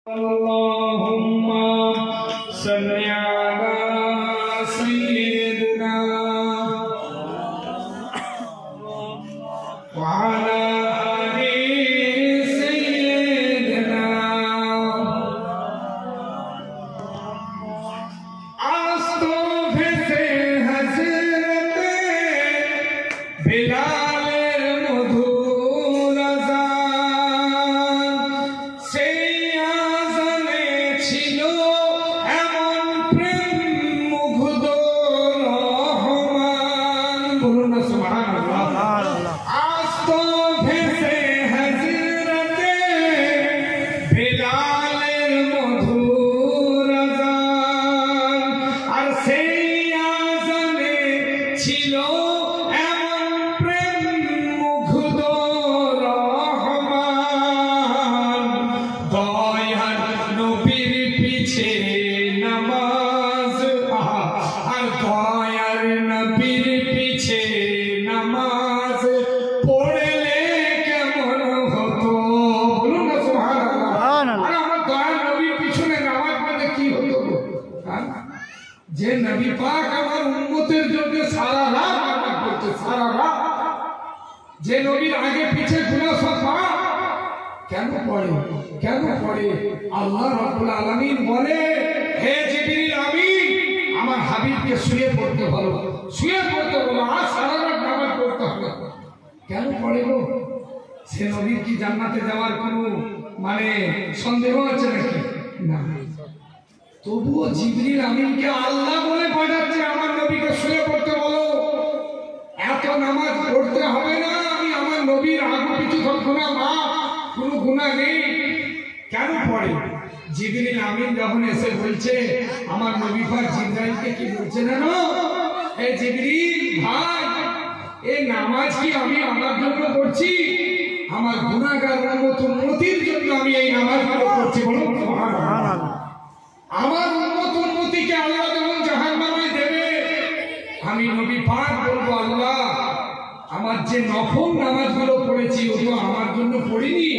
अल्लाहुम्मा सल्लि अला सय्यिदिना व अला आलि सय्यिदिना। आज तो भेसे हज़रत बिलाल जे नबी पाक আমার উম্মতের জন্য সারা রাত নামাজ পড়তে, সারা রাত। যে নবীর আগে পিছে গুনাহ সব মাফ কেন পড়ে? আল্লাহ রাব্বুল আলামিন বলে, হে জিবরিল আমিন, আমার হাবিবকে শুয়ে পড়তে বলো, আর সারা রাত নামাজ পড়তে হবে। কেন পড়ে গো? সে নবীর কি জান্নাতে যাওয়ার কোনো সন্দেহ আছে নাকি? না। তবুও জিবরিল আমিনকে আল্লাহ বলে পাঠাচ্ছে, আমার নবীকে শুয়ে পড়তে বলো, এত নামাজ পড়তে হবে না, আমি আমার নবীর আগে পিছু কখনো কোনো গুনাহ নেই। কেন পড়ে? জিবরিল আমিন যখন এসে বলছে, আমার নবী পাক জিবরাইলকে কি বলছে জানো? এ জিবরিল ভাই, এই নামাজ কি আমি আমার জন্য পড়ছি? আমার গুনাহগার উম্মতির জন্য আমি এই নামাজগুলো পড়ছি। বলুন সুবহানাল্লাহ। আমার উম্মতিকে আল্লাহ যখন জাহান্নামে দেবে, আমি নবী পাক বলবো, আল্লাহ আমার যে নফল নামাজগুলো পড়েছি ও তো আমার জন্য পড়িনি,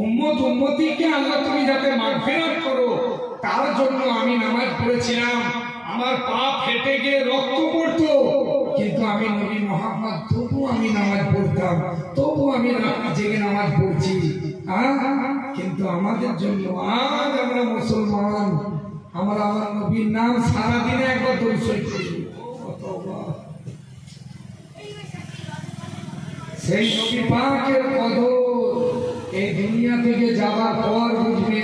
উম্মতিকে আল্লাহ তুমি যাতে মাগফিরাত করো তার জন্য আমি নামাজ পড়েছিলাম। আমার পা ফেটে গিয়ে রক্ত পড়তো, কিন্তু আমি নবী মুহাম্মদ তবু আমি নামাজ পড়তাম, তবু আমি জেগে নামাজ পড়ছি। কিন্তু আমাদের জন্য আজ আমরা মুসলমান, আমরা আমার নবীর নাম সারাদিনে একবার দরুদ শরীফ পড়ি। সেই নবী পাকের কদর এই দুনিয়া থেকে যাবার পর বুঝবে